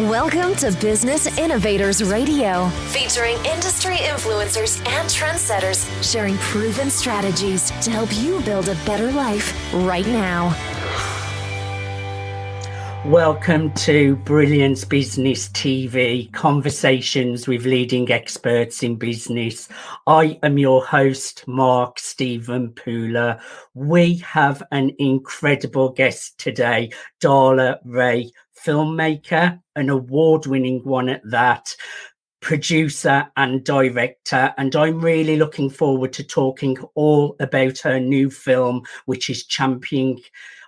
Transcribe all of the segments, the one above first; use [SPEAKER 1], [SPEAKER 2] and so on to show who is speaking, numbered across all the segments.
[SPEAKER 1] Welcome to Business Innovators Radio, featuring industry influencers and trendsetters sharing proven strategies to help you build a better life right now.
[SPEAKER 2] Welcome to Brilliance Business TV, conversations with leading experts in business. I am your host, Mark Stephen Pooler. We have an incredible guest today, Darla Rae, filmmaker, an award-winning one at that, producer and director, and I'm really looking forward to talking all about her new film, which is championing,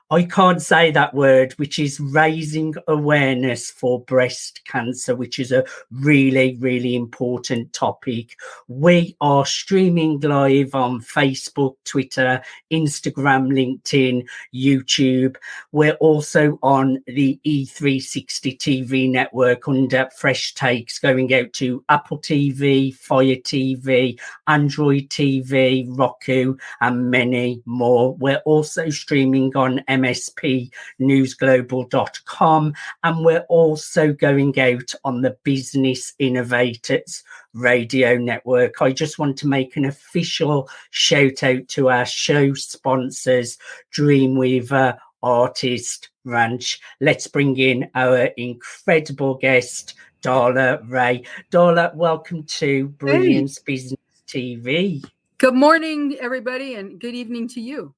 [SPEAKER 2] I can't say that word, which is raising awareness for breast cancer, which is a really, really important topic. We are streaming live on Facebook, Twitter, Instagram, LinkedIn, YouTube. We're also on the E360 TV network under Fresh Takes, going out to Apple TV, Fire TV, Android TV, Roku, and many more. We're also streaming on mspnewsglobal.com, and we're also going out on the Business Innovators Radio Network. I just want to make an official shout out to our show sponsors, Dreamweaver, Artist Ranch. Let's bring in our incredible guest, Darla Rae. Darla, welcome to Brilliance Business TV.
[SPEAKER 3] Good morning, everybody, and good evening to you.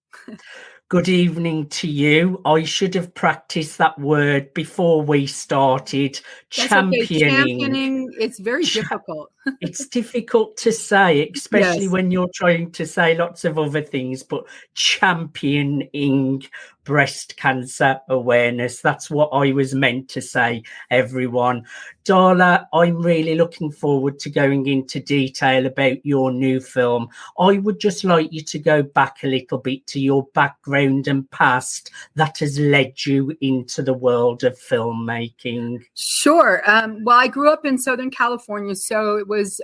[SPEAKER 2] Good evening to you. I should have practiced that word before we started. Championing.
[SPEAKER 3] Okay. Championing, it's very difficult.
[SPEAKER 2] It's difficult to say, especially
[SPEAKER 3] Yes.
[SPEAKER 2] when you're trying to say lots of other things, but championing breast cancer awareness. That's what I was meant to say, everyone. Darla, I'm really looking forward to going into detail about your new film. I would just like you to go back a little bit to your background and past that has led you into the world of filmmaking.
[SPEAKER 3] Sure. Well, I grew up in Southern California, so it was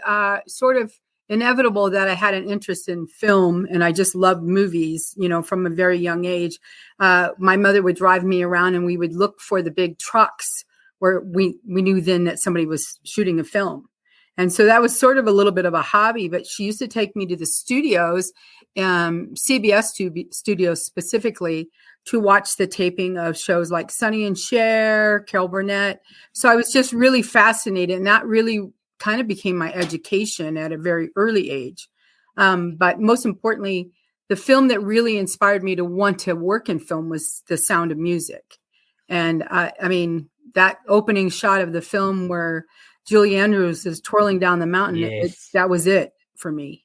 [SPEAKER 3] sort of inevitable that I had an interest in film, and I just loved movies, from a very young age. My mother would drive me around and we would look for the big trucks where we knew then that somebody was shooting a film. And so that was sort of a little bit of a hobby, but she used to take me to the studios, CBS studios specifically, to watch the taping of shows like Sonny and Cher, Carol Burnett. So I was just really fascinated, and that really kind of became my education at a very early age. But most importantly, the film that really inspired me to want to work in film was The Sound of Music. And I mean, that opening shot of the film where Julie Andrews is twirling down the mountain,
[SPEAKER 2] Yes.
[SPEAKER 3] that was it for me,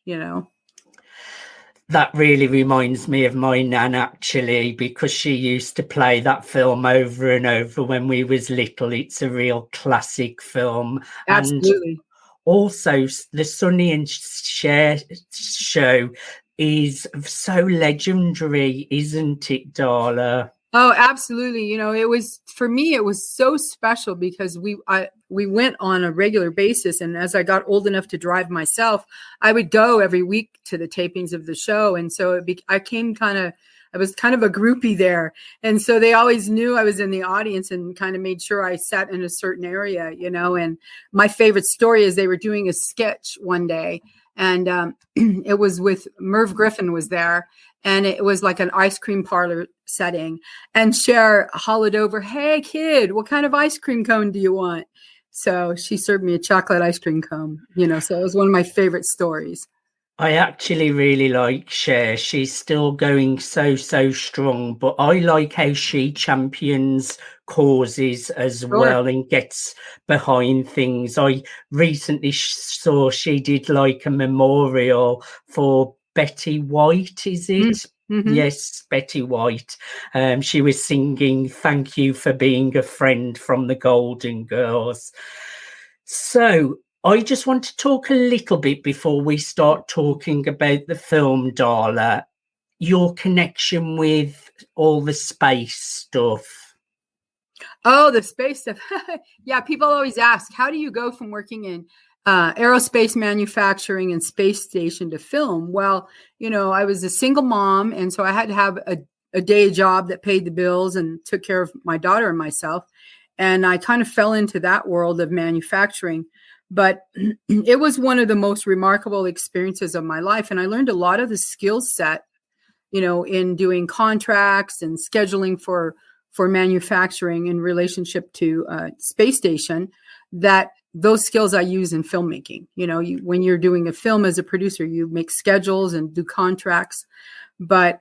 [SPEAKER 2] That really reminds me of my nan, actually, because she used to play that film over and over when we was little. It's a real classic film.
[SPEAKER 3] Absolutely.
[SPEAKER 2] And also, the Sonny and Cher show is so legendary, isn't it, Darla?
[SPEAKER 3] Oh, absolutely. It was, for me, it was so special because we went on a regular basis. And as I got old enough to drive myself, I would go every week to the tapings of the show. And so I was kind of a groupie there. And so they always knew I was in the audience and kind of made sure I sat in a certain area, and my favorite story is they were doing a sketch one day, and it was with Merv Griffin was there. And it was like an ice cream parlor setting. And Cher hollered over, "Hey, kid, what kind of ice cream cone do you want?" So she served me a chocolate ice cream cone, so it was one of my favorite stories.
[SPEAKER 2] I actually really like Cher. She's still going so strong, but I like how she champions causes as well and gets behind things. I recently saw she did like a memorial for Betty White, is it?
[SPEAKER 3] Mm-hmm.
[SPEAKER 2] Yes, Betty White. She was singing "Thank You for Being a Friend" from the Golden Girls. So I just want to talk a little bit before we start talking about the film, Darla, your connection with all the space stuff.
[SPEAKER 3] Oh, the space stuff. Yeah, people always ask, how do you go from working in aerospace manufacturing and space station to film? Well, I was a single mom, and so I had to have a day job that paid the bills and took care of my daughter and myself. And I kind of fell into that world of manufacturing. But it was one of the most remarkable experiences of my life. And I learned a lot of the skill set, in doing contracts and scheduling for manufacturing in relationship to space station, that those skills I use in filmmaking. When you're doing a film as a producer, you make schedules and do contracts. But,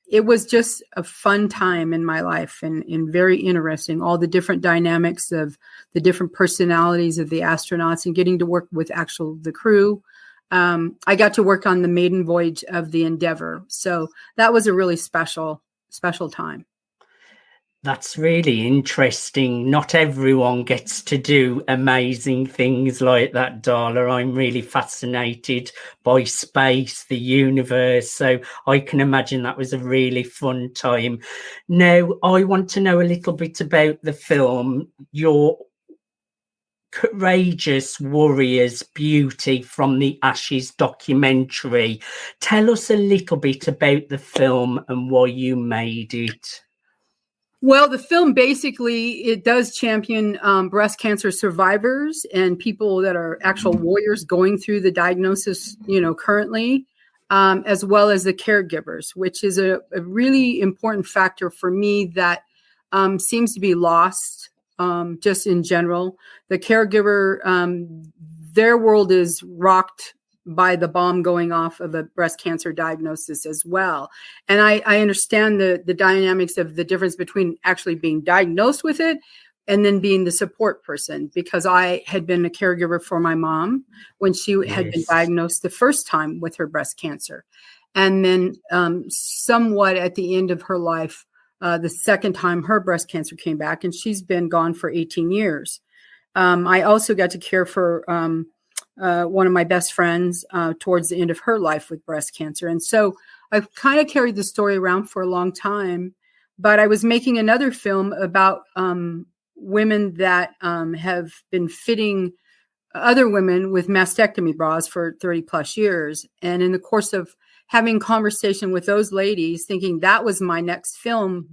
[SPEAKER 3] it was just a fun time in my life and very interesting. All the different dynamics of the different personalities of the astronauts and getting to work with the crew. I got to work on the maiden voyage of the Endeavour. So that was a really special time.
[SPEAKER 2] That's really interesting. Not everyone gets to do amazing things like that, Darla. I'm really fascinated by space, the universe. So I can imagine that was a really fun time. Now, I want to know a little bit about the film. Your Courageous Warriors Beauty from the Ashes documentary. Tell us a little bit about the film and why you made it.
[SPEAKER 3] Well, the film basically, it does champion breast cancer survivors and people that are actual warriors going through the diagnosis, currently, as well as the caregivers, which is a really important factor for me that seems to be lost just in general. The caregiver, their world is rocked by the bomb going off of a breast cancer diagnosis as well. And I understand the dynamics of the difference between actually being diagnosed with it and then being the support person, because I had been a caregiver for my mom when she had been diagnosed the first time with her breast cancer. And then somewhat at the end of her life, the second time her breast cancer came back, and she's been gone for 18 years. I also got to care for one of my best friends towards the end of her life with breast cancer. And so I kind of carried the story around for a long time, but I was making another film about women that have been fitting other women with mastectomy bras for 30 plus years. And in the course of having conversation with those ladies, thinking that was my next film,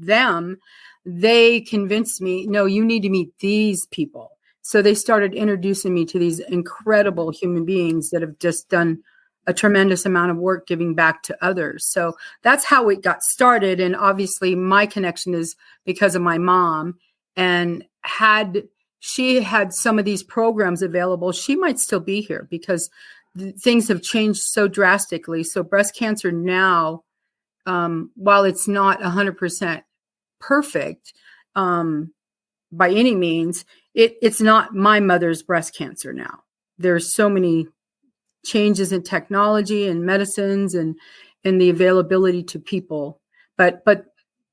[SPEAKER 3] they convinced me, no, you need to meet these people. So they started introducing me to these incredible human beings that have just done a tremendous amount of work giving back to others. So that's how it got started. And obviously my connection is because of my mom. And had she had some of these programs available, she might still be here, because things have changed so drastically. So breast cancer now, while it's not 100% perfect by any means, it's not my mother's breast cancer now. There's so many changes in technology and medicines and the availability to people. But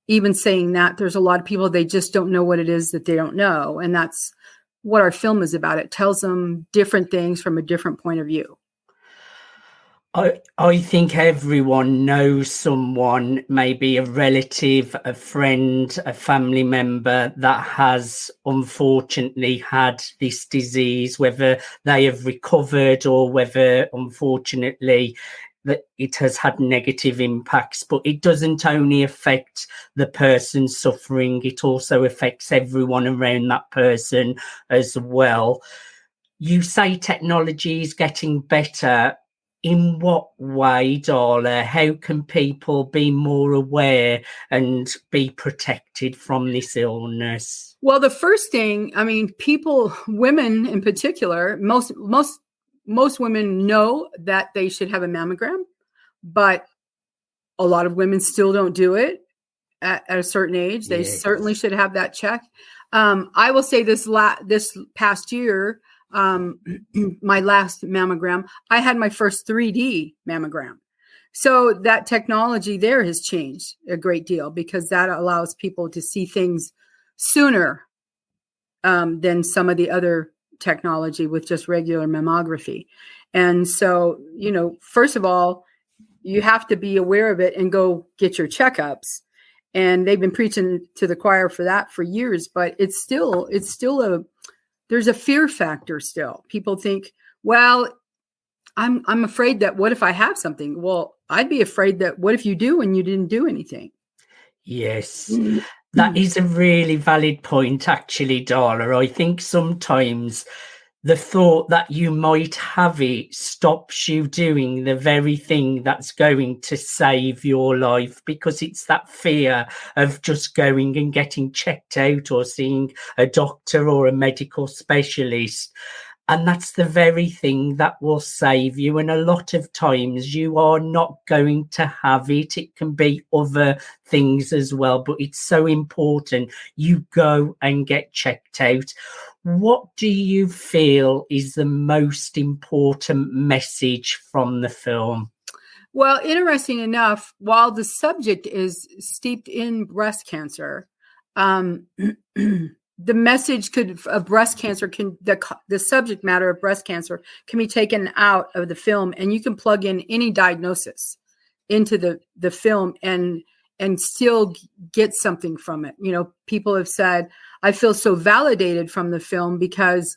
[SPEAKER 3] even saying that, there's a lot of people, they just don't know what it is that they don't know. And that's what our film is about. It tells them different things from a different point of view.
[SPEAKER 2] I think everyone knows someone, maybe a relative, a friend, a family member that has unfortunately had this disease, whether they have recovered or whether unfortunately that it has had negative impacts. But it doesn't only affect the person suffering, it also affects everyone around that person as well. You say technology is getting better. In what way, Darla? How can people be more aware and be protected from this illness?
[SPEAKER 3] Well, the first thing, I mean, people, women in particular, most women know that they should have a mammogram, but a lot of women still don't do it at a certain age. They certainly should have that check. I will say this past year, my last mammogram, I had my first 3D mammogram. So that technology there has changed a great deal, because that allows people to see things sooner than some of the other technology with just regular mammography. And so, first of all, you have to be aware of it and go get your checkups. And they've been preaching to the choir for that for years, but it's still there's a fear factor still. People think, well, I'm afraid that what if I have something? Well, I'd be afraid that what if you do and you didn't do anything?
[SPEAKER 2] Yes. That is a really valid point, actually, Darla. I think sometimes the thought that you might have it stops you doing the very thing that's going to save your life, because it's that fear of just going and getting checked out or seeing a doctor or a medical specialist. And that's the very thing that will save you. And a lot of times you are not going to have it. It can be other things as well, but it's so important you go and get checked out. What do you feel is the most important message from the film?
[SPEAKER 3] Well, interesting enough, while the subject is steeped in breast cancer, the message of breast cancer the subject matter of breast cancer can be taken out of the film, and you can plug in any diagnosis into the film and still get something from it. You know, people have said, I feel so validated from the film because,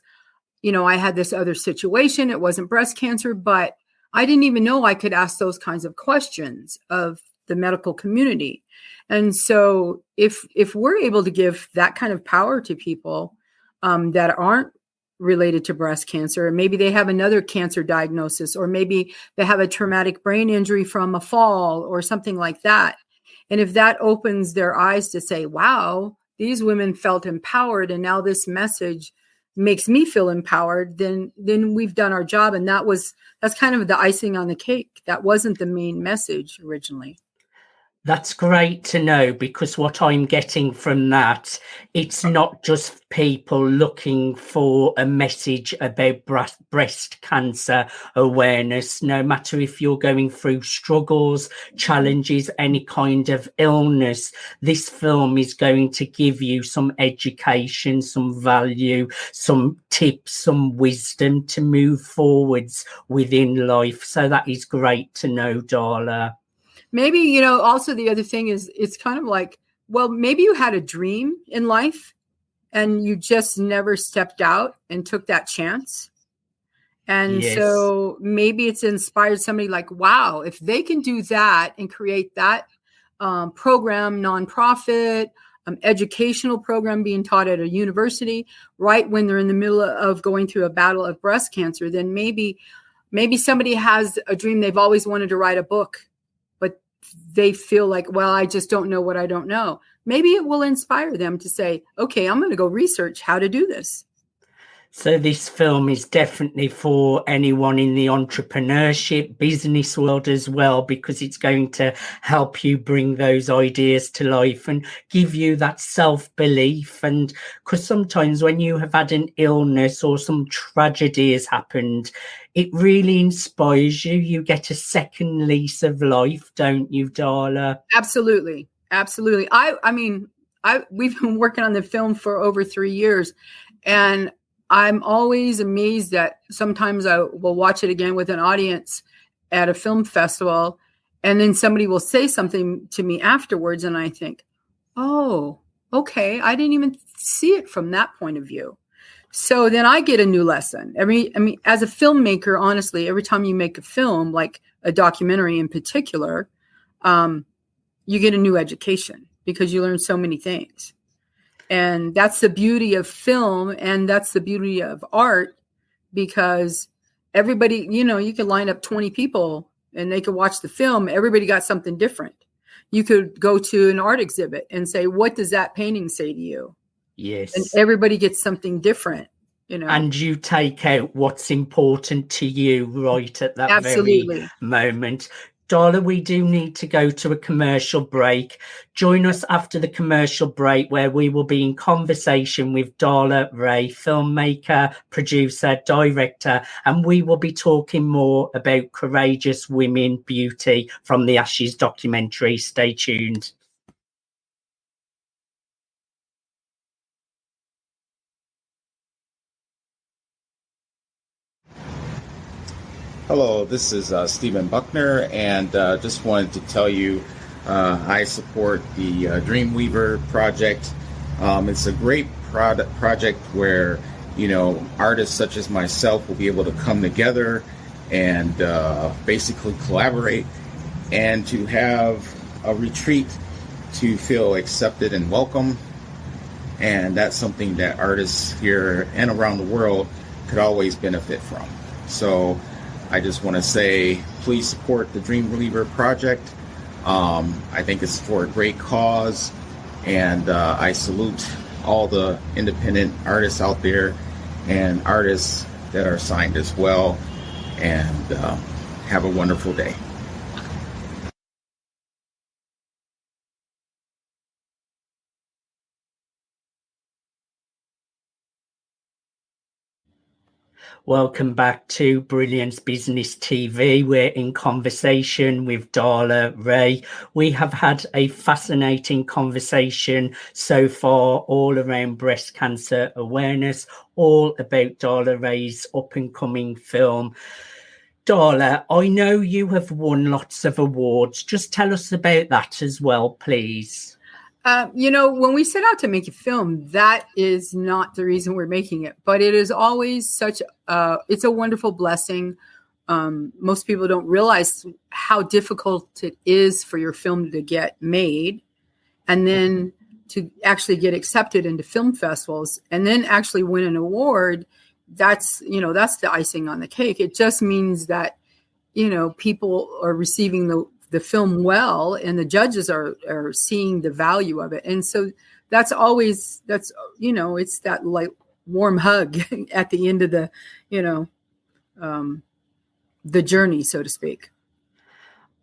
[SPEAKER 3] you know, I had this other situation. It wasn't breast cancer, but I didn't even know I could ask those kinds of questions of the medical community. And so if we're able to give that kind of power to people that aren't related to breast cancer, and maybe they have another cancer diagnosis, or maybe they have a traumatic brain injury from a fall or something like that. And if that opens their eyes to say, wow, these women felt empowered, and now this message makes me feel empowered, then we've done our job. And that's kind of the icing on the cake. That wasn't the main message originally.
[SPEAKER 2] That's great to know, because what I'm getting from that, it's not just people looking for a message about breast cancer awareness. No matter if you're going through struggles, challenges, any kind of illness, this film is going to give you some education, some value, some tips, some wisdom to move forwards within life. So that is great to know, Darla.
[SPEAKER 3] Maybe, you know, also the other thing is, it's kind of like, well, maybe you had a dream in life and you just never stepped out and took that chance. And
[SPEAKER 2] Yes.
[SPEAKER 3] So maybe it's inspired somebody like, wow, if they can do that and create that program, nonprofit, educational program being taught at a university, right when they're in the middle of going through a battle of breast cancer, then maybe somebody has a dream. They've always wanted to write a book, but they feel like, well, I just don't know what I don't know. Maybe it will inspire them to say, okay, I'm going to go research how to do this.
[SPEAKER 2] So this film is definitely for anyone in the entrepreneurship, business world as well, because it's going to help you bring those ideas to life and give you that self-belief. And because sometimes when you have had an illness or some tragedy has happened, it really inspires you. You get a second lease of life, don't you, Darla?
[SPEAKER 3] Absolutely. Absolutely. We've been working on the film for over 3 years, and I'm always amazed that sometimes I will watch it again with an audience at a film festival, and then somebody will say something to me afterwards, and I think, oh, okay, I didn't even see it from that point of view. So then I get a new lesson. As a filmmaker, honestly, every time you make a film, like a documentary in particular, you get a new education because you learn so many things. And that's the beauty of film, and that's the beauty of art, because everybody, you could line up 20 people and they could watch the film. Everybody got something different. You could go to an art exhibit and say, what does that painting say to you?
[SPEAKER 2] Yes.
[SPEAKER 3] And everybody gets something different,
[SPEAKER 2] And you take out what's important to you right at that
[SPEAKER 3] Absolutely.
[SPEAKER 2] very moment. Darla, we do need to go to a commercial break. Join us after the commercial break, where we will be in conversation with Darla Rae, filmmaker, producer, director, and we will be talking more about courageous women beauty from the Ashes documentary. Stay tuned.
[SPEAKER 4] Hello, this is Stephen Buckner, and just wanted to tell you I support the Dreamweaver project. It's a great project where, artists such as myself will be able to come together and basically collaborate and to have a retreat to feel accepted and welcome. And that's something that artists here and around the world could always benefit from. So I just want to say, please support the Dream Believer Project. I think it's for a great cause, and I salute all the independent artists out there and artists that are signed as well. And have a wonderful day.
[SPEAKER 2] Welcome back to Brilliance Business TV. We're in conversation with Darla Rae. We have had a fascinating conversation so far, all around breast cancer awareness, all about Darla Rae's up and coming film. Darla, I know you have won lots of awards. Just tell us about that as well, please.
[SPEAKER 3] When we set out to make a film, that is not the reason we're making it, but it is always it's a wonderful blessing. Most people don't realize how difficult it is for your film to get made and then to actually get accepted into film festivals and then actually win an award. That's the icing on the cake. It just means that, people are receiving the film well, and the judges are seeing the value of it. And so it's that like warm hug at the end of the journey, so to speak.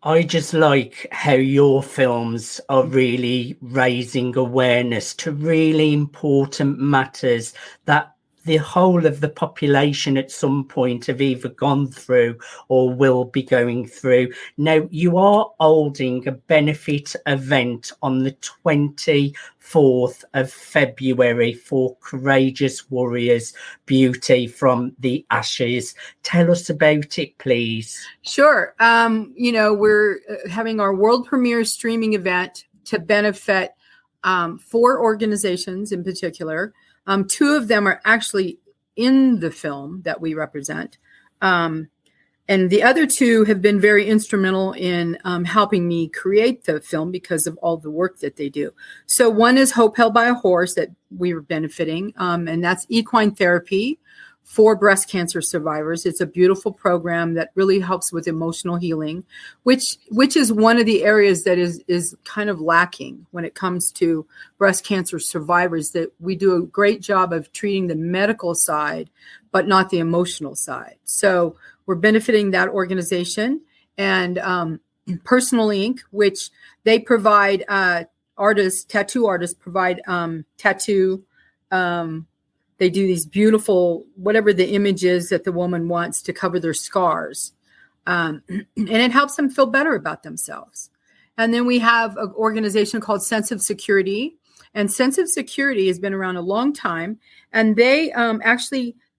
[SPEAKER 2] I just like how your films are really raising awareness to really important matters that the whole of the population at some point have either gone through or will be going through. Now, you are holding a benefit event on the 24th of February for Courageous Warriors Beauty from the Ashes. Tell us about it, please.
[SPEAKER 3] Sure. We're having our world premiere streaming event to benefit 4 organizations in particular. 2 of them are actually in the film that we represent. And the other 2 have been very instrumental in helping me create the film because of all the work that they do. So one is Hope Held by a Horse that we were benefiting, and that's equine therapy for breast cancer survivors. It's a beautiful program that really helps with emotional healing, which is one of the areas that is kind of lacking when it comes to breast cancer survivors, that we do a great job of treating the medical side, but not the emotional side. So we're benefiting that organization, and Personal Inc., which they provide tattoo artists provide tattoo. They do these beautiful, whatever the image is that the woman wants to cover their scars. And it helps them feel better about themselves. And then we have an organization called Sense of Security. And Sense of Security has been around a long time. And they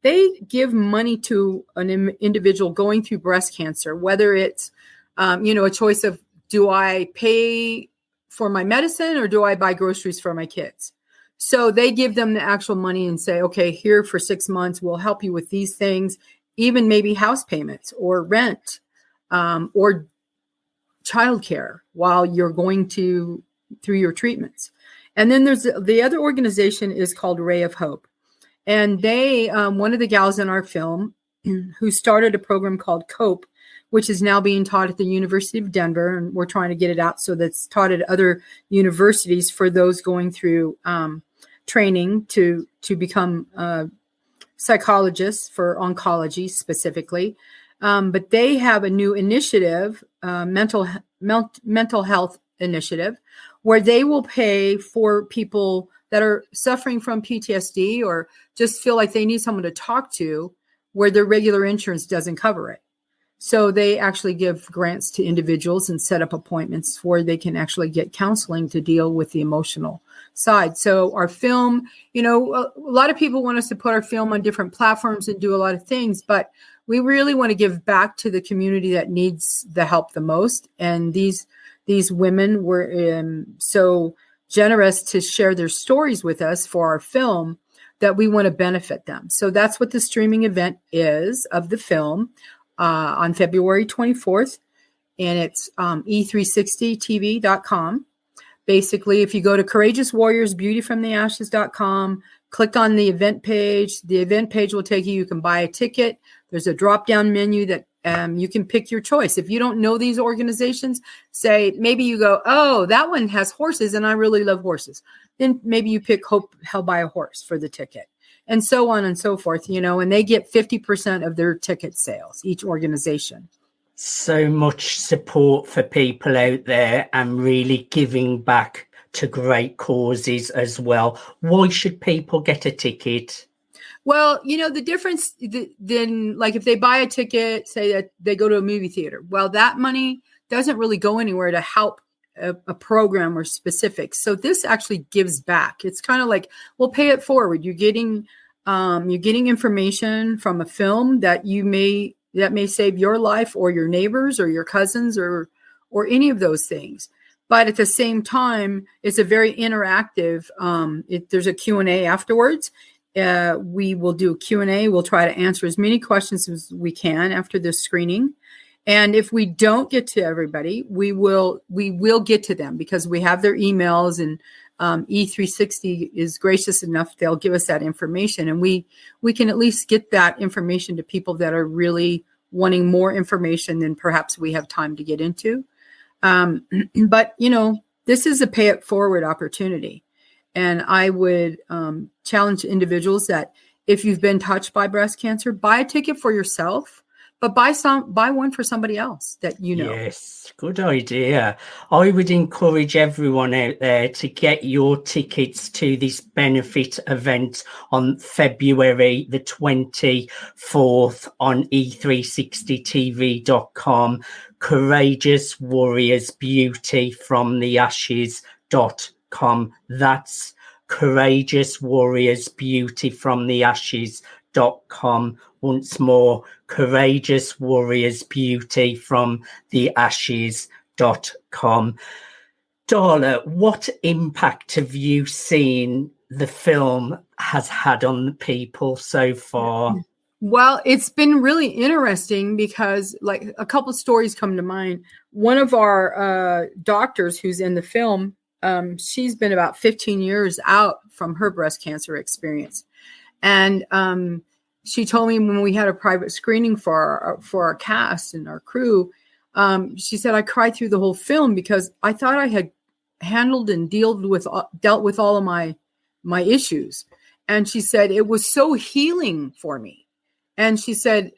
[SPEAKER 3] they give money to an individual going through breast cancer, whether it's, a choice of, do I pay for my medicine or do I buy groceries for my kids? So they give them the actual money and say, okay, here for 6 months, we'll help you with these things, even maybe house payments or rent or childcare while you're going through your treatments. And then there's the other organization is called Ray of Hope. And they, one of the gals in our film who started a program called COPE, which is now being taught at the University of Denver. And we're trying to get it out so that's taught at other universities for those going through training to become psychologists for oncology specifically. But they have a new initiative, mental health initiative, where they will pay for people that are suffering from PTSD or just feel like they need someone to talk to where their regular insurance doesn't cover it. So they actually give grants to individuals and set up appointments where they can actually get counseling to deal with the emotional side. So our film, a lot of people want us to put our film on different platforms and do a lot of things, but we really want to give back to the community that needs the help the most. And these women were so generous to share their stories with us for our film that we want to benefit them. So that's what the streaming event is of the film. On February 24th, and it's e360tv.com. basically, if you go to courageouswarriorsbeautyfromtheashes.com, click on the event page will take you can buy a ticket. There's a drop down menu that you can pick your choice. If you don't know these organizations, say maybe you go, oh, that one has horses and I really love horses. Then maybe you pick Hope Held by a Horse for the ticket, and so on and so forth, and they get 50% of their ticket sales, each organization.
[SPEAKER 2] So much support for people out there and really giving back to great causes as well. Why should people get a ticket?
[SPEAKER 3] Well, the difference then, like if they buy a ticket, say that they go to a movie theater, well, that money doesn't really go anywhere to help a program or specifics. So this actually gives back. It's kind of like, we'll pay it forward. You're getting information from a film that may save your life or your neighbors or your cousins or any of those things. But at the same time, it's a very interactive. There's a Q&A afterwards. We will do a Q&A. We'll try to answer as many questions as we can after this screening. And if we don't get to everybody, we will get to them because we have their emails, and E360 is gracious enough. They'll give us that information, and we can at least get that information to people that are really wanting more information than perhaps we have time to get into. But, this is a pay it forward opportunity. And I would challenge individuals that if you've been touched by breast cancer, buy a ticket for yourself, but buy one for somebody else that you know.
[SPEAKER 2] Yes, good idea. I would encourage everyone out there to get your tickets to this benefit event on February the 24th on e360tv.com. Courageous Warriors Beauty from the Ashes.com. That's Courageous Warriors Beauty from the Ashes.com. Once more, Courageous Warriors Beauty from the Ashes.com. Darla, what impact have you seen the film has had on the people so far?
[SPEAKER 3] Well, it's been really interesting because like a couple of stories come to mind. One of our doctors who's in the film, she's been about 15 years out from her breast cancer experience. And she told me when we had a private screening for our cast and our crew, she said, I cried through the whole film because I thought I had handled and dealt with all of my issues. And she said, it was so healing for me. And she said,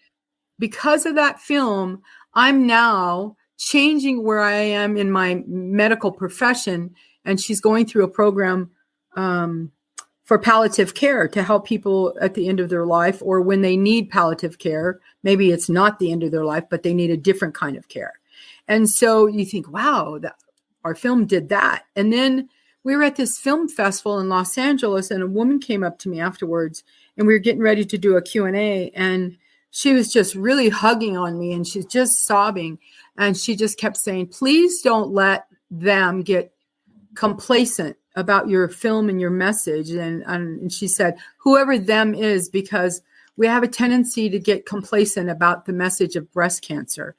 [SPEAKER 3] because of that film, I'm now changing where I am in my medical profession. And she's going through a program for palliative care to help people at the end of their life, or when they need palliative care. Maybe it's not the end of their life, but they need a different kind of care. And so you think, wow, our film did that. And then we were at this film festival in Los Angeles, and a woman came up to me afterwards, and we were getting ready to do a Q&A, and she was just really hugging on me, and she's just sobbing. And she just kept saying, please don't let them get complacent about your film and your message. And she said, whoever them is, because we have a tendency to get complacent about the message of breast cancer.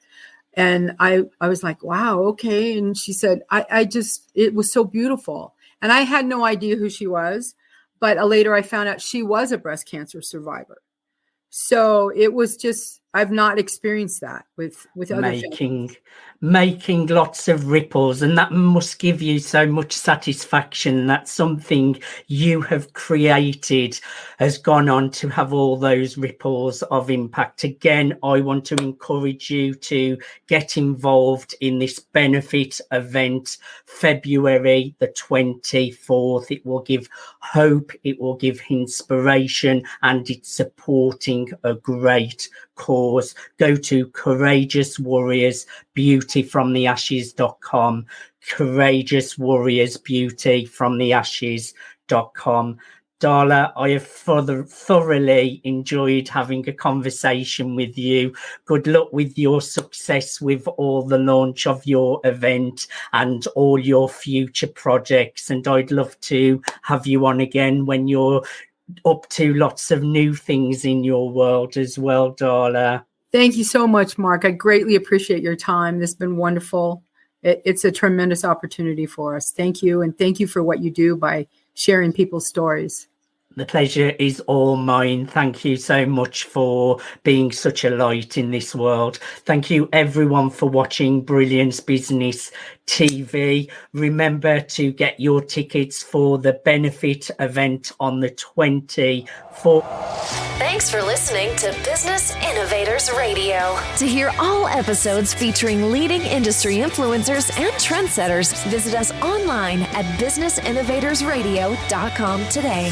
[SPEAKER 3] And I was like, wow, okay. And she said, it was so beautiful. And I had no idea who she was, but later I found out she was a breast cancer survivor. So it was just, I've not experienced that with other families.
[SPEAKER 2] Making lots of ripples, and that must give you so much satisfaction that something you have created has gone on to have all those ripples of impact. Again, I want to encourage you to get involved in this benefit event, February the 24th. It will give hope, it will give inspiration, and it's supporting a great cause. Go to Courageous Warriors Beauty from the Ashes.com. Courageous Warriors Beauty from the Ashes.com. Darla, I have thoroughly enjoyed having a conversation with you. Good luck with your success with all the launch of your event and all your future projects. And I'd love to have you on again when you're up to lots of new things in your world as well, Darla.
[SPEAKER 3] Thank you so much, Mark. I greatly appreciate your time. This has been wonderful. it's a tremendous opportunity for us. Thank you. And thank you for what you do by sharing people's stories.
[SPEAKER 2] The pleasure is all mine. Thank you so much for being such a light in this world. Thank you everyone for watching Brilliance Business TV. Remember to get your tickets for the benefit event on the 24th.
[SPEAKER 1] Thanks for listening to Business Innovators Radio. To hear all episodes featuring leading industry influencers and trendsetters, visit us online at businessinnovatorsradio.com today.